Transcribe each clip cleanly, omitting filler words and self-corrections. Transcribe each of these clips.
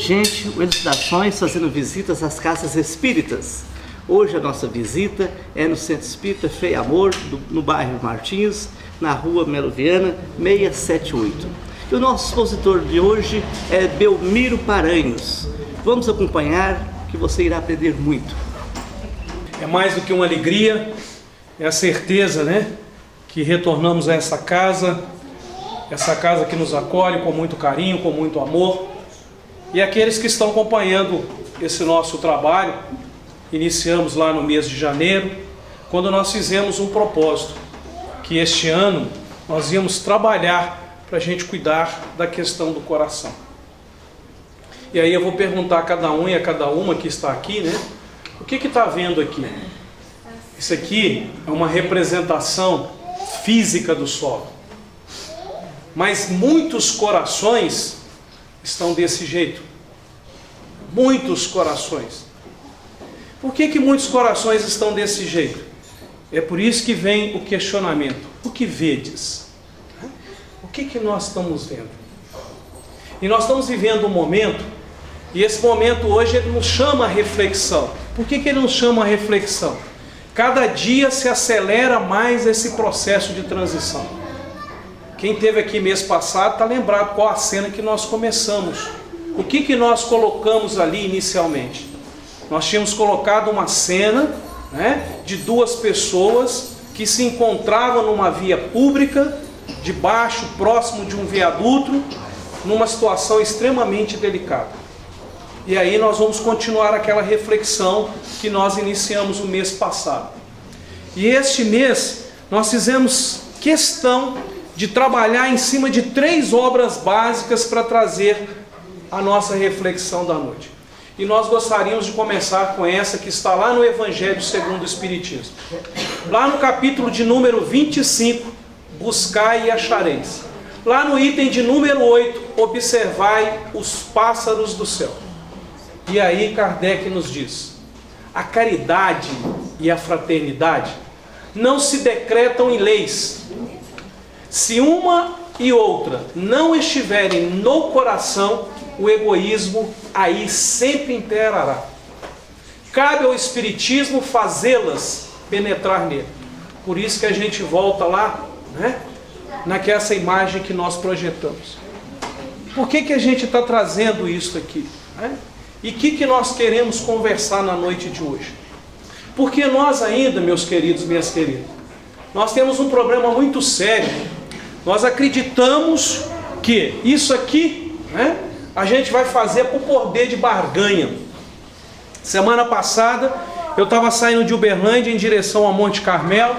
gente, o Elucidações, fazendo visitas às casas espíritas. Hoje a nossa visita é no Centro Espírita Fé e Amor, no bairro Martins, na rua Melo Viana, 678. E o nosso expositor de hoje é Belmiro Paranhos. Vamos acompanhar, que você irá aprender muito. É mais do que uma alegria, é a certeza, que retornamos a essa casa que nos acolhe com muito carinho, com muito amor. E aqueles que estão acompanhando esse nosso trabalho, iniciamos lá no mês de janeiro, quando nós fizemos um propósito, que este ano nós íamos trabalhar para a gente cuidar da questão do coração. E aí eu vou perguntar a cada um e a cada uma que está aqui, o que está vendo aqui? Isso aqui é uma representação física do solo. Mas muitos corações estão desse jeito. Muitos corações. Por que muitos corações estão desse jeito? É por isso que vem o questionamento. O que vedes? O que nós estamos vendo? E nós estamos vivendo um momento, e esse momento hoje ele nos chama a reflexão. Por que ele nos chama a reflexão? Cada dia se acelera mais esse processo de transição. Quem esteve aqui mês passado está lembrado qual a cena que nós começamos. O que nós colocamos ali inicialmente? Nós tínhamos colocado uma cena de duas pessoas que se encontravam numa via pública, debaixo, próximo de um viaduto, numa situação extremamente delicada. E aí nós vamos continuar aquela reflexão que nós iniciamos o mês passado. E este mês nós fizemos questão de trabalhar em cima de 3 obras básicas para trazer a nossa reflexão da noite. E nós gostaríamos de começar com essa que está lá no Evangelho segundo o Espiritismo. Lá no capítulo de número 25, buscai e achareis. Lá no item de número 8, observai os pássaros do céu. E aí Kardec nos diz: a caridade e a fraternidade não se decretam em leis. Se uma e outra não estiverem no coração, o egoísmo aí sempre imperará. Cabe ao Espiritismo fazê-las penetrar nele. Por isso que a gente volta lá, naquela imagem que nós projetamos. Por que a gente está trazendo isso aqui? E o que nós queremos conversar na noite de hoje? Porque nós ainda, meus queridos, minhas queridas, nós temos um problema muito sério. Nós acreditamos que isso aqui, a gente vai fazer por poder de barganha. Semana passada, eu estava saindo de Uberlândia em direção a Monte Carmelo.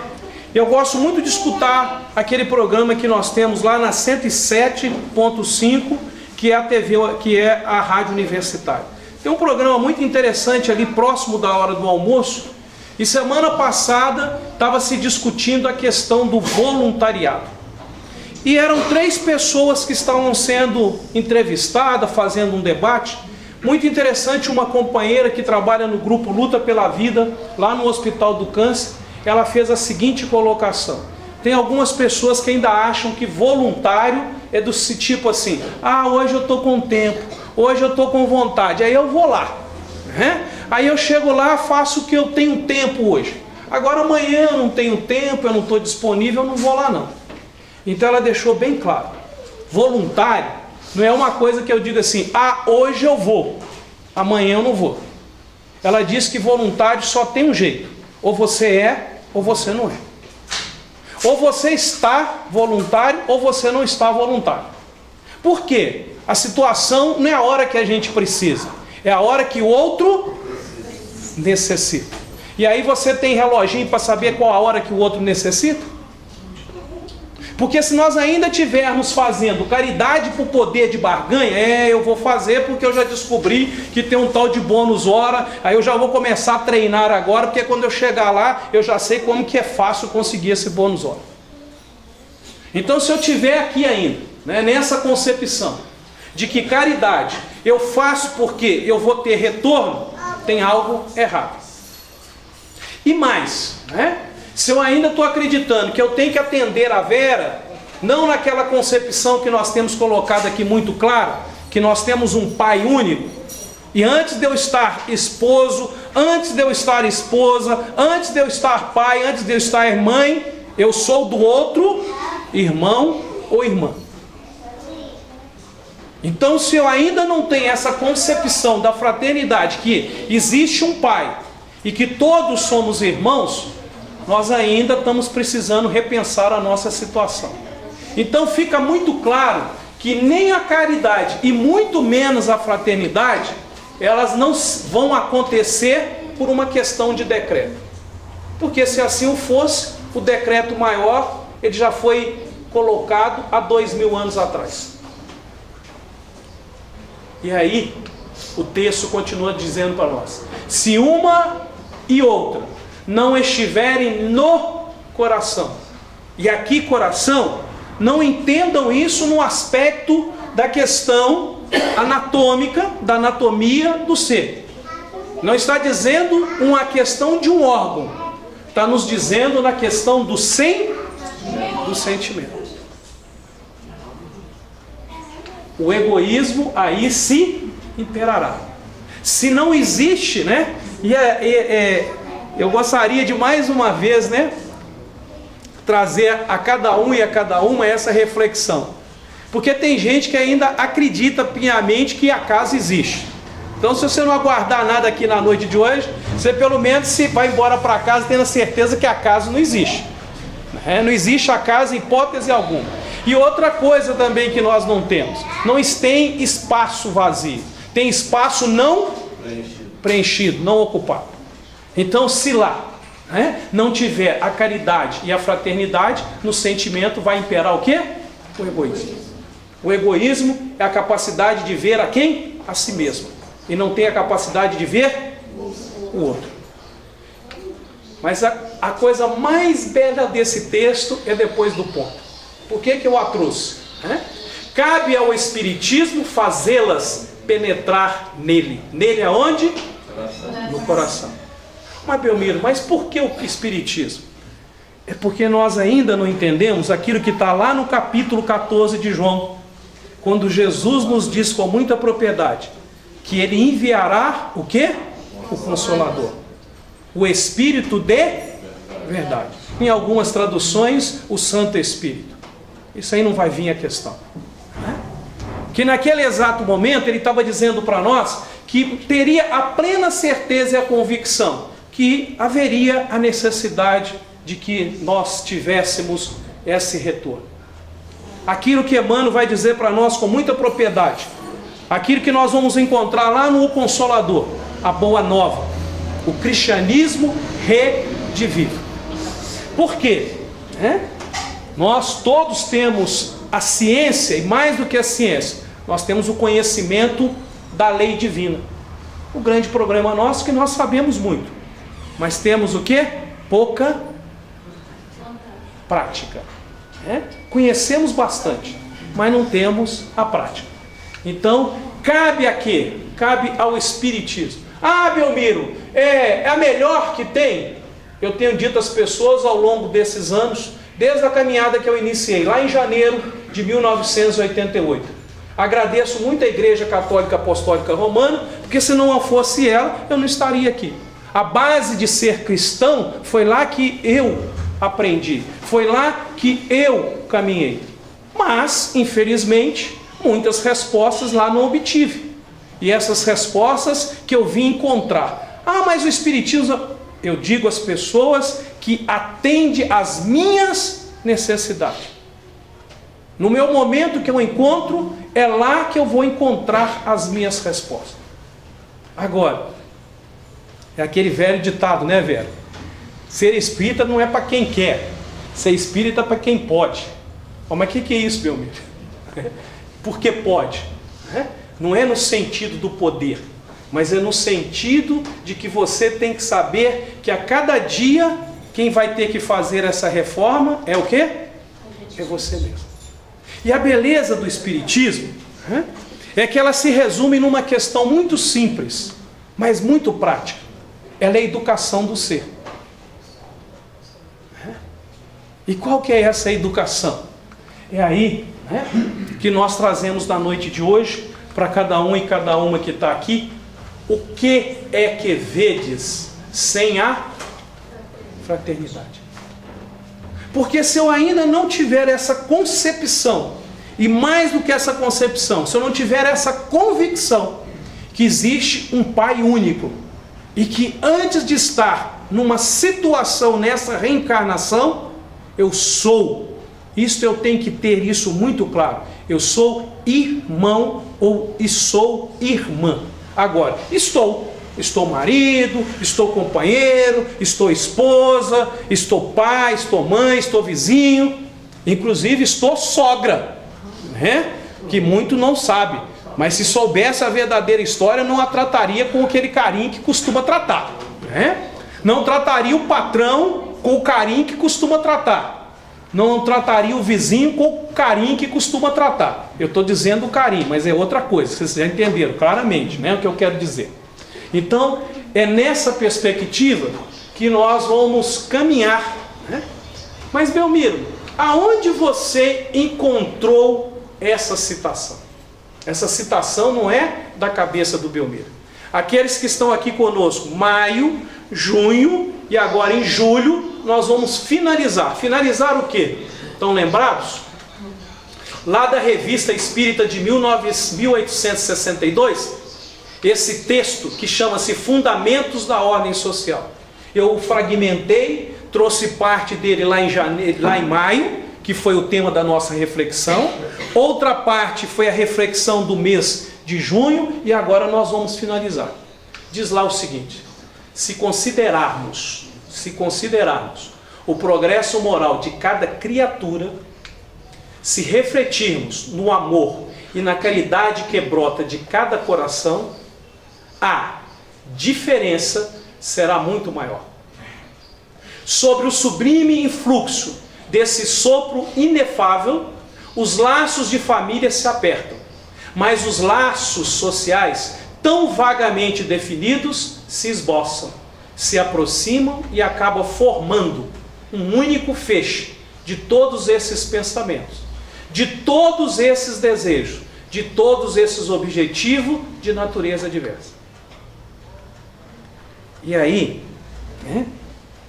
E eu gosto muito de escutar aquele programa que nós temos lá na 107.5, que é a TV, que é a Rádio Universitária. Tem um programa muito interessante ali próximo da hora do almoço. E semana passada estava se discutindo a questão do voluntariado. E eram 3 pessoas que estavam sendo entrevistadas, fazendo um debate. Muito interessante, uma companheira que trabalha no grupo Luta pela Vida, lá no Hospital do Câncer, ela fez a seguinte colocação. Tem algumas pessoas que ainda acham que voluntário é do tipo assim: hoje eu estou com tempo, hoje eu estou com vontade, aí eu vou lá. Aí eu chego lá, faço o que eu tenho tempo hoje. Agora amanhã eu não tenho tempo, eu não estou disponível, eu não vou lá não. Então ela deixou bem claro: voluntário não é uma coisa que eu digo assim, hoje eu vou, amanhã eu não vou. Ela diz que voluntário só tem um jeito: ou você é, ou você não é. Ou você está voluntário, ou você não está voluntário. Por quê? A situação não é a hora que a gente precisa, é a hora que o outro necessita. E aí você tem reloginho para saber qual a hora que o outro necessita? Porque se nós ainda estivermos fazendo caridade por poder de barganha, eu vou fazer porque eu já descobri que tem um tal de bônus hora, aí eu já vou começar a treinar agora, porque quando eu chegar lá, eu já sei como que é fácil conseguir esse bônus hora. Então se eu estiver aqui ainda, nessa concepção de que caridade eu faço porque eu vou ter retorno, tem algo errado. E mais, se eu ainda estou acreditando que eu tenho que atender a Vera, não naquela concepção que nós temos colocado aqui muito claro, que nós temos um Pai único, E antes de eu estar esposo, antes de eu estar esposa, antes de eu estar pai, antes de eu estar mãe, eu sou do outro irmão ou irmã. Então, se eu ainda não tenho essa concepção da fraternidade, que existe um pai e que todos somos irmãos, nós ainda estamos precisando repensar a nossa situação. Então fica muito claro que nem a caridade e muito menos a fraternidade, elas não vão acontecer por uma questão de decreto. Porque se assim o fosse, o decreto maior, ele já foi colocado há 2000 anos atrás. E aí, o texto continua dizendo para nós: se uma e outra não estiverem no coração, e aqui coração, não entendam isso no aspecto da questão anatômica, da anatomia do ser. Não está dizendo uma questão de um órgão, está nos dizendo na questão do sentimento. O egoísmo aí se imperará. Se não existe, né? Eu gostaria de mais uma vez, né, trazer a cada um e a cada uma essa reflexão. Porque tem gente que ainda acredita piamente que a casa existe. Então, se você não aguardar nada aqui na noite de hoje, você pelo menos se vai embora para casa tendo a certeza que a casa não existe. Não existe a casa em hipótese alguma. E outra coisa também que nós não temos: não tem espaço vazio, tem espaço não preenchido, não ocupado. Então, se lá não tiver a caridade e a fraternidade, no sentimento vai imperar o quê? O egoísmo. O egoísmo é a capacidade de ver a quem? A si mesmo. E não tem a capacidade de ver o outro. Mas a coisa mais bela desse texto é depois do ponto. Por que eu a trouxe? Cabe ao Espiritismo fazê-las penetrar nele. Nele aonde? No coração. Mas Belmiro, mas por que o Espiritismo? É porque nós ainda não entendemos aquilo que está lá no capítulo 14 de João, quando Jesus nos diz com muita propriedade que Ele enviará o quê? O Consolador, o Espírito de verdade. Em algumas traduções, o Santo Espírito. Isso aí não vai vir a questão. Que naquele exato momento Ele estava dizendo para nós que teria a plena certeza e a convicção que haveria a necessidade de que nós tivéssemos esse retorno. Aquilo que Emmanuel vai dizer para nós com muita propriedade, aquilo que nós vamos encontrar lá no Consolador, a Boa Nova, o cristianismo redivivo. Por quê? Nós todos temos a ciência, e mais do que a ciência, nós temos o conhecimento da lei divina. O grande problema nosso é que nós sabemos muito, mas temos o quê? Pouca prática. Conhecemos bastante, mas não temos a prática. Então, cabe a quê? Cabe ao Espiritismo. Ah, Belmiro, é a melhor que tem? Eu tenho dito às pessoas ao longo desses anos, desde a caminhada que eu iniciei, lá em janeiro de 1988. Agradeço muito a Igreja Católica Apostólica Romana, porque se não fosse ela, eu não estaria aqui. A base de ser cristão foi lá que eu aprendi, foi lá que eu caminhei. Mas, infelizmente, muitas respostas lá não obtive. E essas respostas que eu vim encontrar. Ah, mas o Espiritismo, eu digo às pessoas que atende às minhas necessidades. No meu momento que eu encontro, é lá que eu vou encontrar as minhas respostas. Agora, é aquele velho ditado, né, velho? Ser espírita não é para quem quer, ser espírita é para quem pode. Oh, mas o que é isso, meu amigo? Porque pode. Não é no sentido do poder, mas é no sentido de que você tem que saber que a cada dia quem vai ter que fazer essa reforma é o quê? É você mesmo. E a beleza do Espiritismo é que ela se resume numa questão muito simples, mas muito prática. Ela é a educação do ser. E qual que é essa educação? É aí que nós trazemos na noite de hoje, para cada um e cada uma que está aqui, o que é que vedes sem a fraternidade? Porque se eu ainda não tiver essa concepção, e mais do que essa concepção, se eu não tiver essa convicção que existe um Pai único, e que antes de estar numa situação nessa reencarnação, eu sou, isto eu tenho que ter isso muito claro, eu sou irmão ou sou irmã. Agora, estou marido, estou companheiro, estou esposa, estou pai, estou mãe, estou vizinho, inclusive estou sogra, né? Que muito não sabe, mas se soubesse a verdadeira história, não a trataria com aquele carinho que costuma tratar, né? Não trataria o patrão com o carinho que costuma tratar, não trataria o vizinho com o carinho que costuma tratar. Eu estou dizendo o carinho, mas é outra coisa, vocês já entenderam claramente, né, o que eu quero dizer. Então, é nessa perspectiva que nós vamos caminhar, né? Mas, Belmiro, aonde você encontrou essa citação? Essa citação não é da cabeça do Belmiro. Aqueles que estão aqui conosco, maio, junho e agora em julho, nós vamos finalizar. Finalizar o quê? Estão lembrados? Lá da Revista Espírita de 1862, esse texto que chama-se Fundamentos da Ordem Social. Eu o fragmentei, trouxe parte dele lá em maio, que foi o tema da nossa reflexão. Outra parte foi a reflexão do mês de junho e agora nós vamos finalizar. Diz lá o seguinte: se considerarmos o progresso moral de cada criatura, se refletirmos no amor e na caridade que brota de cada coração, a diferença será muito maior. Sobre o sublime influxo desse sopro inefável, os laços de família se apertam, mas os laços sociais, tão vagamente definidos, se esboçam, se aproximam e acabam formando um único feixe de todos esses pensamentos, de todos esses desejos, de todos esses objetivos de natureza diversa. E aí, né,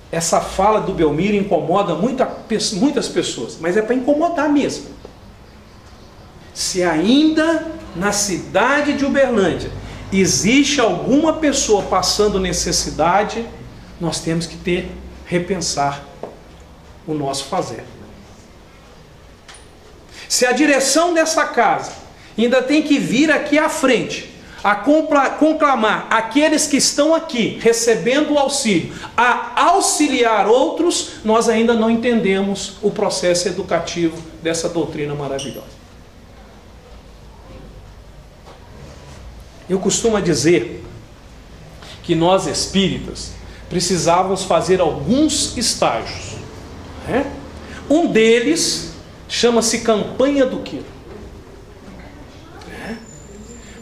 essa fala do Belmiro incomoda muitas pessoas, mas é para incomodar mesmo. Se ainda na cidade de Uberlândia existe alguma pessoa passando necessidade, nós temos que repensar o nosso fazer. Se a direção dessa casa ainda tem que vir aqui à frente a conclamar aqueles que estão aqui recebendo o auxílio, a auxiliar outros, nós ainda não entendemos o processo educativo dessa doutrina maravilhosa. Eu costumo dizer que nós espíritas precisávamos fazer alguns estágios, né? Um deles chama-se campanha do quilo.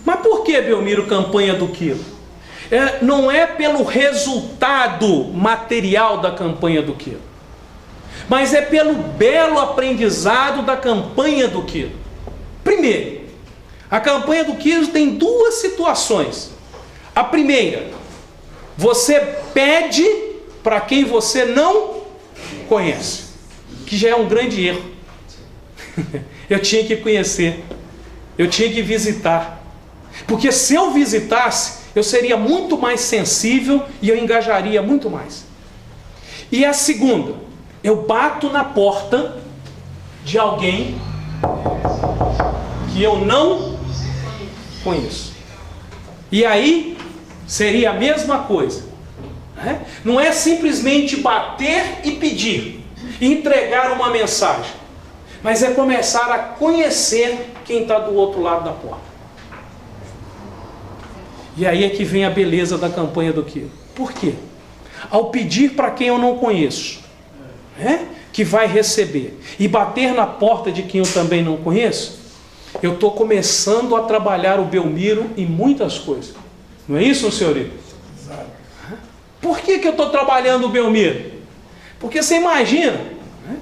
Mas por que, Belmiro, campanha do quilo? Não é pelo resultado material da campanha do quilo, mas é pelo belo aprendizado da campanha do quilo. Primeiro, a campanha do quilo tem duas situações. A primeira, você pede para quem você não conhece, que já é um grande erro. Eu tinha que conhecer, eu tinha que visitar. Porque se eu visitasse, eu seria muito mais sensível e eu engajaria muito mais. E a segunda, eu bato na porta de alguém que eu não conheço. E aí seria a mesma coisa, né? Não é simplesmente bater e pedir, entregar uma mensagem, mas é começar a conhecer quem está do outro lado da porta. E aí é que vem a beleza da campanha do quilo. Por quê? Ao pedir para quem eu não conheço, né, que vai receber, e bater na porta de quem eu também não conheço, eu estou começando a trabalhar o Belmiro em muitas coisas. Não é isso, senhorito? Por que eu estou trabalhando o Belmiro? Porque você imagina, né,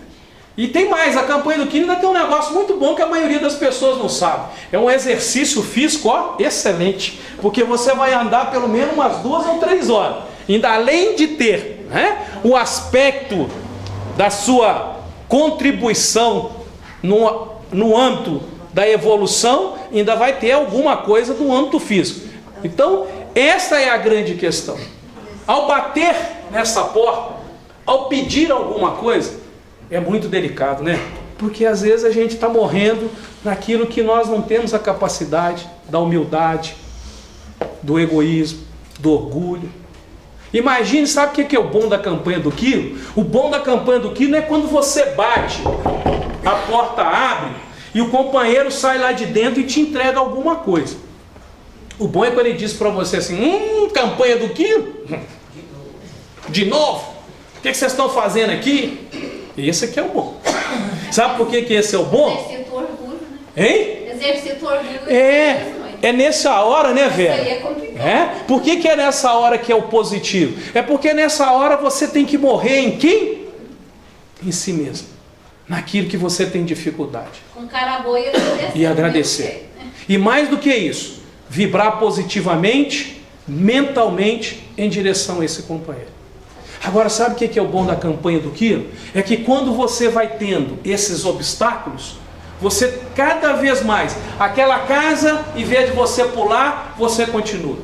E tem mais, a campanha do quilo ainda tem um negócio muito bom que a maioria das pessoas não sabe. É um exercício físico, ó, excelente. Porque você vai andar pelo menos umas 2 ou 3 horas. Ainda além de ter, né, o aspecto da sua contribuição no âmbito da evolução, ainda vai ter alguma coisa do âmbito físico. Então, essa é a grande questão. Ao bater nessa porta, ao pedir alguma coisa, é muito delicado, né? Porque às vezes a gente está morrendo naquilo que nós não temos a capacidade, da humildade, do egoísmo, do orgulho. Imagine, sabe o que é o bom da campanha do quilo? O bom da campanha do quilo é quando você bate, a porta abre e o companheiro sai lá de dentro e te entrega alguma coisa. O bom é quando ele diz para você assim, campanha do quilo? De novo? O que vocês estão fazendo aqui? Esse aqui é o bom. Sabe por que esse é o bom? Exercita o orgulho, né? Hein? Exercita o orgulho. É nessa hora, né, Vera? Isso aí é complicado. Por que é nessa hora que é o positivo? É porque nessa hora você tem que morrer em quem? Em si mesmo. Naquilo que você tem dificuldade. Com cara boa e agradecer. E agradecer. E mais do que isso, vibrar positivamente, mentalmente, em direção a esse companheiro. Agora, sabe o que é o bom da campanha do quilo? É que quando você vai tendo esses obstáculos, você cada vez mais, aquela casa, em vez de você pular, você continua.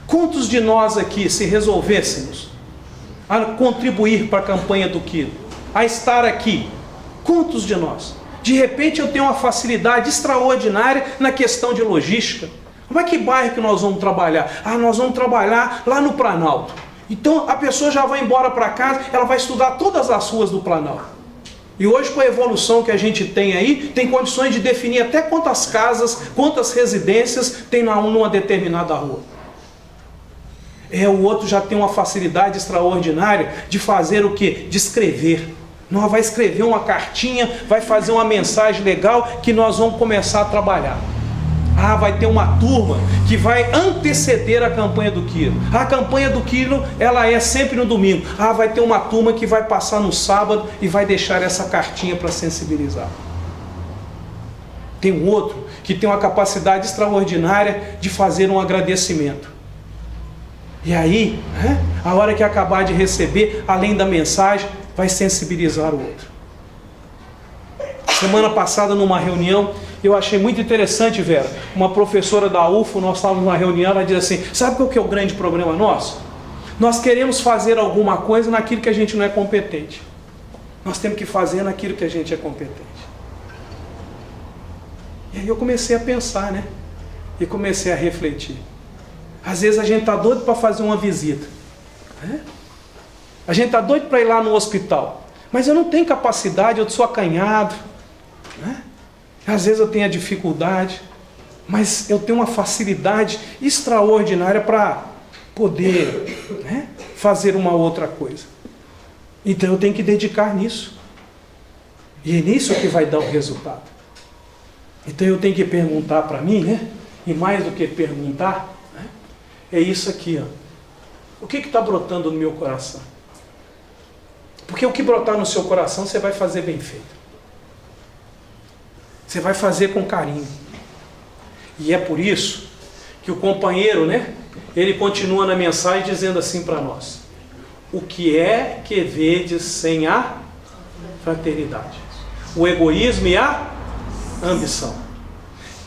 Quantos de nós aqui, se resolvêssemos a contribuir para a campanha do quilo, a estar aqui, quantos de nós? De repente eu tenho uma facilidade extraordinária na questão de logística. Como é que bairro que nós vamos trabalhar? Nós vamos trabalhar lá no Planalto. Então a pessoa já vai embora para casa, ela vai estudar todas as ruas do Planalto. E hoje, com a evolução que a gente tem aí, tem condições de definir até quantas casas, quantas residências tem numa determinada rua. O outro já tem uma facilidade extraordinária de fazer o quê? De escrever. Nós vai escrever uma cartinha, vai fazer uma mensagem legal que nós vamos começar a trabalhar. Vai ter uma turma que vai anteceder a campanha do quilo. A campanha do quilo, ela é sempre no domingo. Vai ter uma turma que vai passar no sábado e vai deixar essa cartinha para sensibilizar. Tem um outro que tem uma capacidade extraordinária de fazer um agradecimento. E aí, a hora que acabar de receber, além da mensagem, vai sensibilizar o outro. Semana passada, numa reunião, eu achei muito interessante, Vera. Uma professora da UFO, nós estávamos numa reunião, ela diz assim, sabe qual que é o grande problema nosso? Nós queremos fazer alguma coisa naquilo que a gente não é competente. Nós temos que fazer naquilo que a gente é competente. E aí eu comecei a pensar, né? E comecei a refletir. Às vezes a gente está doido para fazer uma visita. A gente está doido para ir lá no hospital. Mas eu não tenho capacidade, eu sou acanhado. Às vezes eu tenho a dificuldade, mas eu tenho uma facilidade extraordinária para poder fazer uma outra coisa. Então eu tenho que dedicar nisso. E é nisso que vai dar o resultado. Então eu tenho que perguntar para mim, e mais do que perguntar, é isso aqui, o que está brotando no meu coração? Porque o que brotar no seu coração, você vai fazer bem feito. Você vai fazer com carinho. E é por isso que o companheiro, ele continua na mensagem dizendo assim para nós: o que é que vedes sem a fraternidade? O egoísmo e a ambição.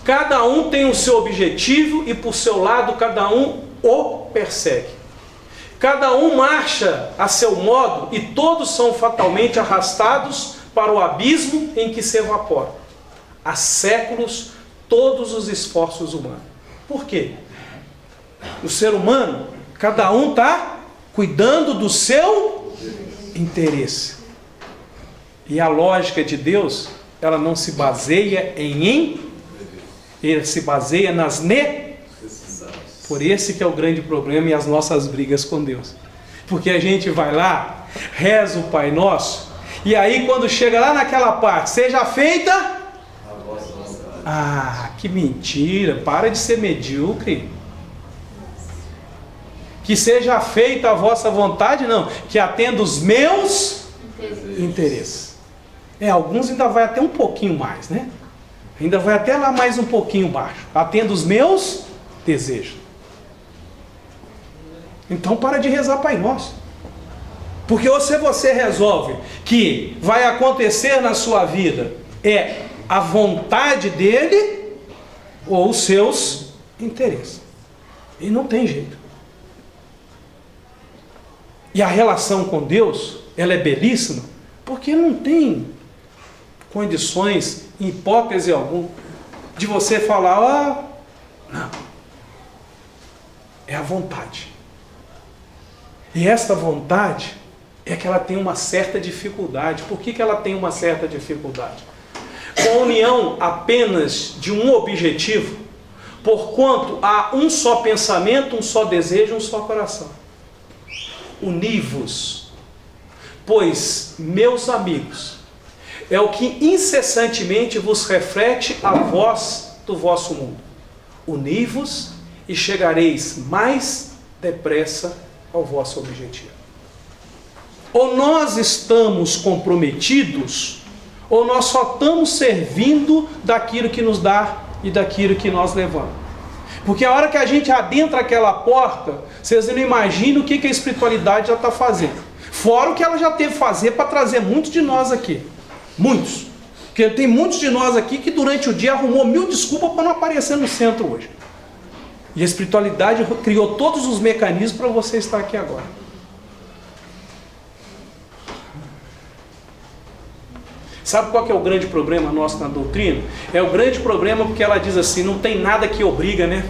Cada um tem o seu objetivo e por seu lado cada um o persegue. Cada um marcha a seu modo e todos são fatalmente arrastados para o abismo em que se evaporam. Há séculos todos os esforços humanos. Por quê? O ser humano, cada um está cuidando do seu interesse. E a lógica de Deus, ela não se baseia ele se baseia nas necessidades. Por esse que é o grande problema e as nossas brigas com Deus. Porque a gente vai lá, reza o Pai Nosso, e aí quando chega lá naquela parte, seja feita... que mentira, para de ser medíocre. Que seja feita a vossa vontade, não, que atenda os meus interesses. Alguns ainda vai até um pouquinho mais, né? Ainda vai até lá mais um pouquinho baixo. Atendo os meus desejos. Então para de rezar Pai Nosso. Porque ou se você resolve que vai acontecer na sua vida a vontade dele ou os seus interesses. E não tem jeito. E a relação com Deus, ela é belíssima, porque não tem condições, em hipótese alguma, de você falar, não. É a vontade. E esta vontade é que ela tem uma certa dificuldade. Por que ela tem uma certa dificuldade? Com a união apenas de um objetivo, porquanto há um só pensamento, um só desejo, um só coração. Uni-vos, pois, meus amigos, é o que incessantemente vos reflete a voz do vosso mundo. Uni-vos e chegareis mais depressa ao vosso objetivo. Ou nós estamos comprometidos, ou nós só estamos servindo daquilo que nos dá e daquilo que nós levamos. Porque a hora que a gente adentra aquela porta, vocês não imaginam o que a espiritualidade já está fazendo. Fora o que ela já teve que fazer para trazer muitos de nós aqui. Muitos. Porque tem muitos de nós aqui que durante o dia arrumou 1000 desculpas para não aparecer no centro hoje. E a espiritualidade criou todos os mecanismos para você estar aqui agora. Sabe qual que é o grande problema nosso na doutrina? É o grande problema porque ela diz assim, não tem nada que obriga, né?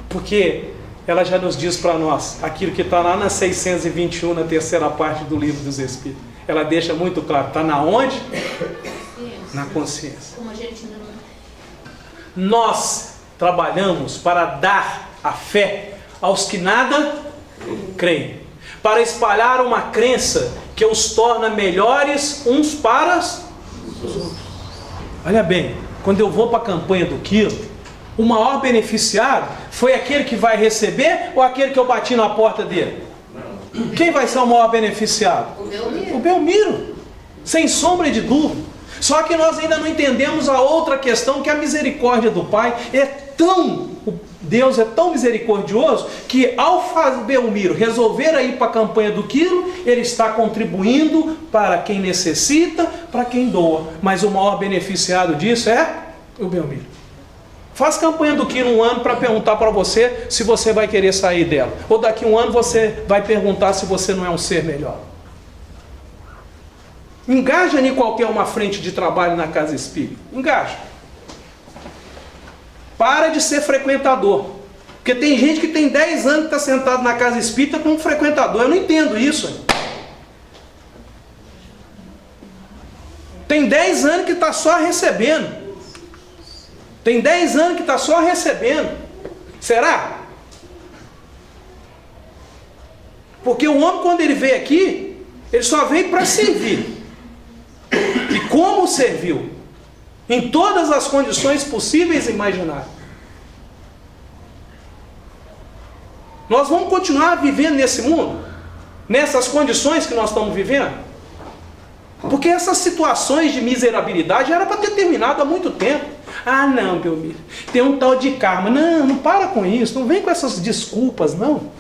Porque ela já nos diz para nós, aquilo que está lá na 621, na terceira parte do Livro dos Espíritos. Ela deixa muito claro, está na onde? Na consciência. Como a gente não... Nós trabalhamos para dar a fé aos que nada creem. Para espalhar uma crença que os torna melhores uns para os outros. Olha bem, quando eu vou para a campanha do quilo, o maior beneficiário foi aquele que vai receber ou aquele que eu bati na porta dele? Quem vai ser o maior beneficiado? O Belmiro. Sem sombra de dúvida. Só que nós ainda não entendemos a outra questão, que a misericórdia do Pai Deus é tão misericordioso que ao fazer Belmiro resolver ir para a campanha do quilo, ele está contribuindo para quem necessita, para quem doa. Mas o maior beneficiado disso é o Belmiro. Faz campanha do quilo um ano para perguntar para você se você vai querer sair dela. Ou daqui um ano você vai perguntar se você não é um ser melhor. Engaja em qualquer uma frente de trabalho na casa espírita. Engaja. Para de ser frequentador. Porque tem gente que tem 10 anos que está sentado na casa espírita como frequentador. Eu não entendo isso. Tem 10 anos que está só recebendo. Tem 10 anos que está só recebendo. Será? Porque o homem, quando ele veio aqui, ele só veio para servir. E como serviu? Em todas as condições possíveis e imagináveis. Nós vamos continuar vivendo nesse mundo? Nessas condições que nós estamos vivendo? Porque essas situações de miserabilidade era para ter terminado há muito tempo. Ah não, Belmiro, tem um tal de karma. Não, não para com isso, não vem com essas desculpas, não.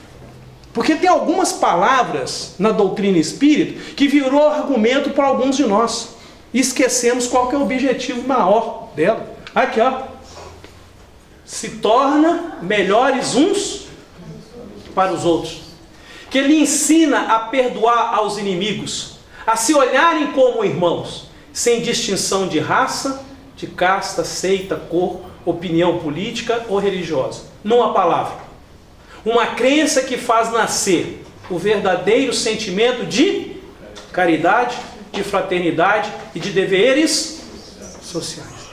Porque tem algumas palavras na doutrina espírita que virou argumento para alguns de nós. E esquecemos qual que é o objetivo maior dela. Aqui, ó. Se torna melhores uns para os outros. Que ele ensina a perdoar aos inimigos, a se olharem como irmãos, sem distinção de raça, de casta, seita, cor, opinião política ou religiosa. Numa palavra, uma crença que faz nascer o verdadeiro sentimento de caridade, de fraternidade e de deveres sociais.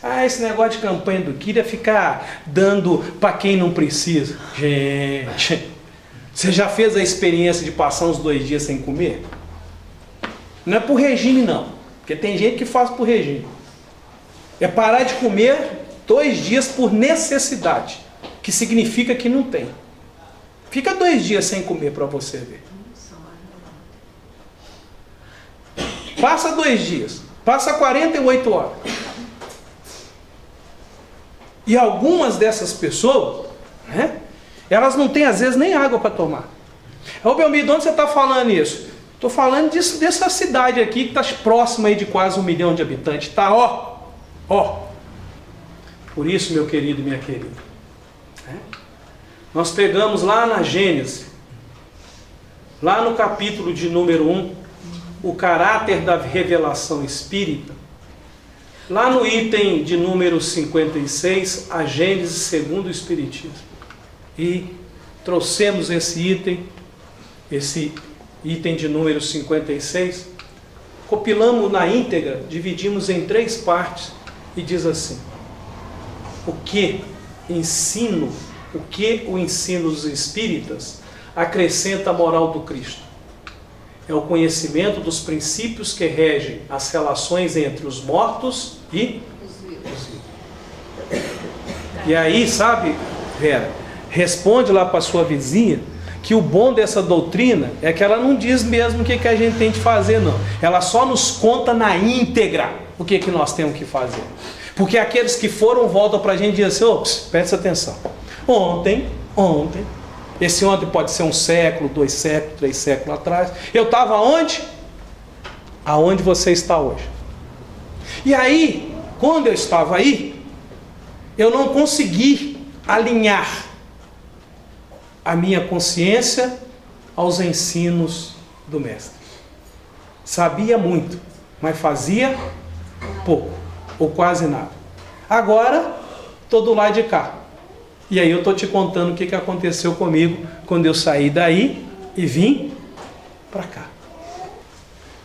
Ah, esse negócio de campanha do quilo é ficar dando para quem não precisa. Gente, você já fez a experiência de passar uns 2 dias sem comer? Não é por regime não, porque tem gente que faz por regime. É parar de comer 2 dias por necessidade, que significa que não tem. Fica 2 dias sem comer para você ver. Passa 2 dias. Passa 48 horas. E algumas dessas pessoas, né, elas não têm às vezes nem água para tomar. Ô Belmiro, de onde você está falando isso? Estou falando dessa cidade aqui que está próxima aí de quase 1 milhão de habitantes. Está, ó. Por isso, meu querido e minha querida, né, nós pegamos lá na Gênesis, lá no capítulo de número 1, o caráter da revelação espírita. Lá no item de número 56, a Gênesis segundo o Espiritismo. E trouxemos esse item de número 56, compilamos na íntegra, dividimos em 3 partes e diz assim: o que o ensino dos espíritas acrescenta à moral do Cristo? É o conhecimento dos princípios que regem as relações entre os mortos e os vivos. E aí, sabe, Vera, responde lá para sua vizinha que o bom dessa doutrina é que ela não diz mesmo o que a gente tem que fazer, não. Ela só nos conta na íntegra o que nós temos que fazer. Porque aqueles que foram voltam para a gente e dizem assim: presta atenção. Ontem, esse ontem pode ser 1 século, 2 séculos, 3 séculos atrás. Eu estava onde? Aonde você está hoje. E aí, quando eu estava aí, eu não consegui alinhar a minha consciência aos ensinos do Mestre. Sabia muito, mas fazia pouco, ou quase nada. Agora, estou do lado de cá. E aí eu estou te contando o que aconteceu comigo quando eu saí daí e vim para cá.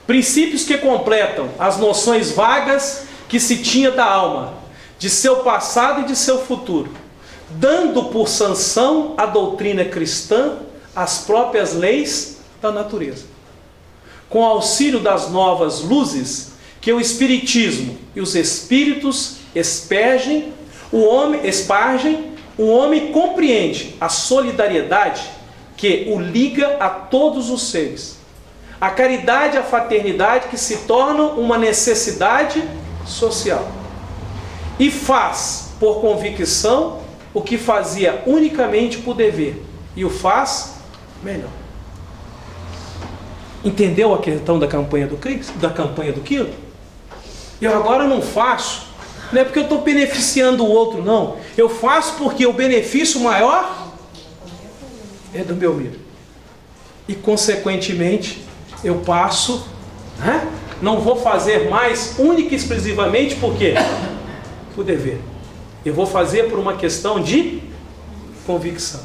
Princípios que completam as noções vagas que se tinha da alma, de seu passado e de seu futuro, dando por sanção à doutrina cristã as próprias leis da natureza. Com auxílio das novas luzes que o Espiritismo e os Espíritos espargem, o homem compreende a solidariedade que o liga a todos os seres. A caridade e a fraternidade que se tornam uma necessidade social. E faz, por convicção, o que fazia unicamente por dever. E o faz melhor. Entendeu a questão da campanha do Cristo? Da campanha do quilo? Eu agora não faço. Não é porque eu estou beneficiando o outro, não. Eu faço porque o benefício maior é do Belmiro. E, consequentemente, eu passo, né? Não vou fazer mais única e exclusivamente por quê? Por dever. Eu vou fazer por uma questão de convicção.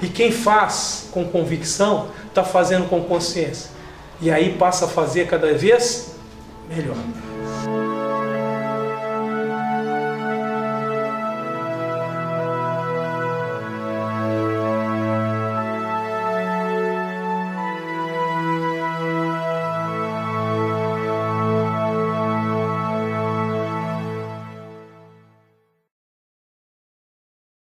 E quem faz com convicção, está fazendo com consciência. E aí passa a fazer cada vez melhor.